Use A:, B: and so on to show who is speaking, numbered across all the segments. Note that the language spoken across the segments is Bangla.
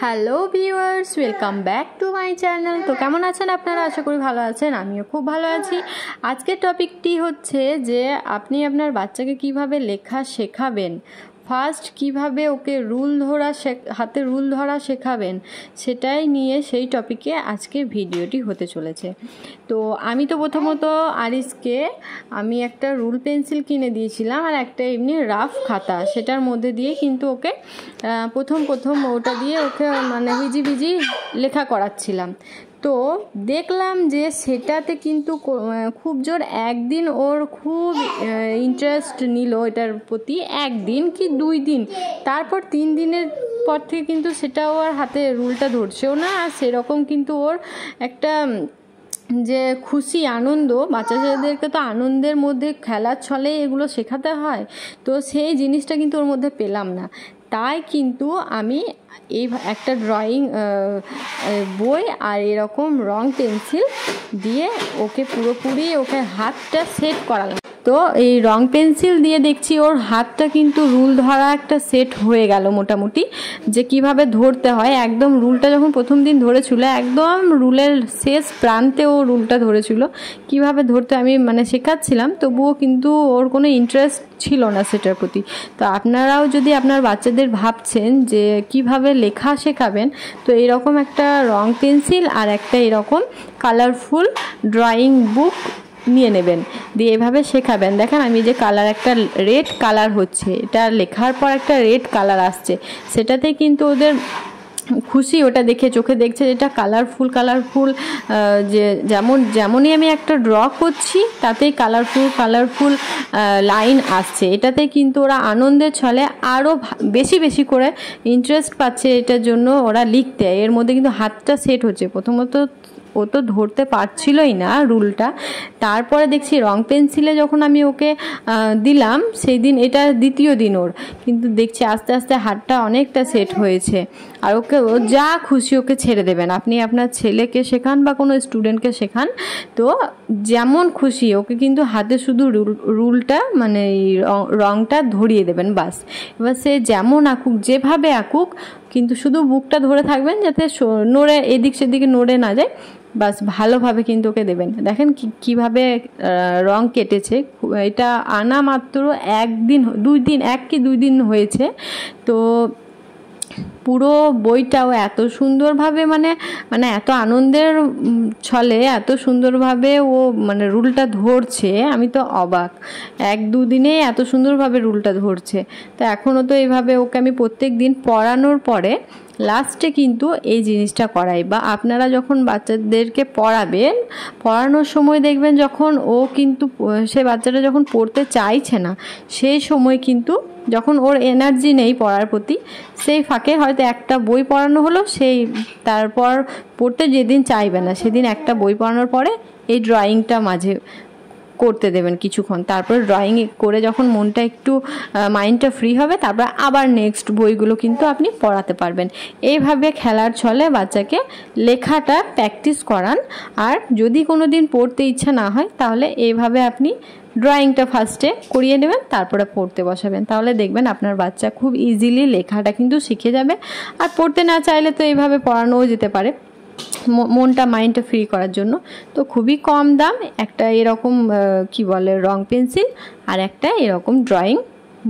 A: Hello viewers, welcome back to my channel. তো কেমন আছেন আপনারা? আশা করি ভালো আছেন, আমিও খুব ভালো আছি। আজকের টপিকটি হচ্ছে যে আপনি আপনার বাচ্চাকে কিভাবে লেখা শেখাবেন, ফার্স্ট কিভাবে ওকে হাতে রুল ধরা শেখাবেন, সেটাই নিয়ে সেই টপিকে আজকে ভিডিওটি হতে চলেছে। তো আমি তো প্রথমত আরিসকে আমি একটা রুল পেন্সিল কিনে দিয়েছিলাম আর একটা এমনি রাফ খাতা, সেটার মধ্যে দিয়ে কিন্তু ওকে প্রথম ওটা দিয়ে ওকে মানে ভিজি লেখা করাচ্ছিলাম। তো দেখলাম যে সেটাতে কিন্তু খুব জোর একদিন ওর খুব ইন্টারেস্ট নিল এটার প্রতি, একদিন কি 2 দিন, তারপর 3 দিনের পর থেকে কিন্তু সেটাও আর হাতে রুলটা ধরছেও না। আর সেরকম কিন্তু ওর একটা যে খুশি আনন্দ, বাচ্চাদেরকে তো আনন্দের মধ্যে খেলার ছলে এগুলো শেখাতে হয়, তো সেই জিনিসটা কিন্তু ওর মধ্যে পেলাম না। তাই কিন্তু আমি এই একটা ড্রয়িং বই আর এরকম রং পেন্সিল দিয়ে ওকে পুরোপুরি ওকে হাতটা সেট করালাম। তো এই রং পেন্সিল দিয়ে দেখছি ওর হাতটা কিন্তু রুল ধরা একটা সেট হয়ে গেল মোটামুটি, যে কিভাবে ধরতে হয়। একদম রুলটা যখন প্রথম দিন ধরেছিল, একদম রুলের শেষ প্রান্তে ও রুলটা ধরেছিল, কিভাবে ধরতে আমি মানে শেখাচ্ছিলাম, তবুও কিন্তু ওর কোনো ইন্টারেস্ট ছিল না সেটার প্রতি। তো আপনারাও যদি আপনার বাচ্চাদের ভাবছেন যে কিভাবে লেখা শেখাবেন, তো এরকম একটা রং পেন্সিল আর একটা এরকম কালারফুল ড্রয়িং বুক নিয়ে নেবেন, দিয়ে এভাবে শেখাবেন। দেখেন আমি যে কালার, একটা রেড কালার হচ্ছে, এটা লেখার পর একটা রেড কালার আসছে, সেটাতেই কিন্তু ওদের খুশি, ওটা দেখে চোখে দেখছে যেটা কালারফুল যে যেমনই আমি একটা ড্র করছি তাতেই কালারফুল লাইন আসছে। এটাতে কিন্তু ওরা আনন্দের ছলে আরও বেশি করে ইন্টারেস্ট পাচ্ছে, এটার জন্য ওরা লিখতে। এর মধ্যে কিন্তু হাতটা সেট হচ্ছে। প্রথমত ও তো ধরতে পারছিলই না রুলটা, তারপরে দেখছি রং পেন্সিলে যখন আমি ওকে দিলাম, সেই দিন, এটা দ্বিতীয় দিন ওর, কিন্তু দেখছি আস্তে আস্তে হাতটা অনেকটা সেট হয়েছে। আর ওকে ও যা খুশি ওকে ছেড়ে দেবেন। আপনি আপনার ছেলেকে শেখান বা কোনো স্টুডেন্টকে শেখান, তো যেমন খুশি ওকে কিন্তু হাতে শুধু রুলটা মানে রংটা ধরিয়ে দেবেন, বাস। এবার সে যেমন আঁকুক, যেভাবে আঁকুক, কিন্তু শুধু বুকটা ধরে থাকবেন যাতে নড়ে এদিক সেদিকে নড়ে না যায়, বাস ভালোভাবে কিন্তু ওকে দেবেন। দেখেন কিভাবে রং কেটেছে। এটা আনা মাত্র 1 কি 2 দিন হয়েছে। তো পুরো বইটাও এত সুন্দরভাবে মানে এত আনন্দের ছলে এত সুন্দরভাবে ও মানে রুলটা ধরছে, আমি তো অবাক। 1-2 দিনে এত সুন্দরভাবে রুলটা ধরছে। তো এখনও তো এইভাবে ওকে আমি প্রত্যেক দিন পড়ানোর পরে লাস্টে কিন্তু এই জিনিসটা করাই। বা আপনারা যখন বাচ্চাদেরকে পড়ানোর সময় দেখবেন যখন ও কিন্তু সে বাচ্চাটা যখন পড়তে চাইছে না, সেই সময় কিন্তু যখন ওর এনার্জি নেই পড়ার প্রতি, সেই ফাঁকে হয়তো একটা বই পড়ানো হলো, তারপর পড়তে যেদিন চাইবে না সেদিন একটা বই পড়ানোর পরে এই ড্রয়িংটা মাঝে করতে দেবেন কিছুক্ষণ। তারপর ড্রয়িং করে যখন মনটা একটু মাইন্ডটা ফ্রি হবে, তারপর আবার নেক্সট বইগুলো কিন্তু আপনি পড়াতে পারবেন। এইভাবে খেলার ছলে বাচ্চাকে লেখাটা প্র্যাকটিস করান। আর যদি কোনো দিন পড়তে ইচ্ছা না হয়, তাহলে এইভাবে আপনি ড্রয়িংটা ফার্স্টে করিয়ে নেবেন, তারপরে পড়তে বসাবেন। তাহলে দেখবেন আপনার বাচ্চা খুব ইজিলি লেখাটা কিন্তু শিখে যাবে। আর পড়তে না চাইলে তো এইভাবে পড়ানোও যেতে পারে, মাইন্ডটা ফ্রি করার জন্য। তো খুবই কম দাম একটা এরকম রং পেন্সিল আর একটা এরকম ড্রয়িং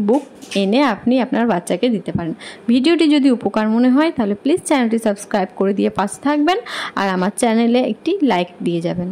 A: বুক এনে আপনি আপনার বাচ্চাকে দিতে পারেন। ভিডিওটি যদি উপকার মনে হয় তাহলে প্লিজ চ্যানেলটি সাবস্ক্রাইব করে দিয়ে পাশে থাকবেন, আর আমার চ্যানেলে একটি লাইক দিয়ে যাবেন।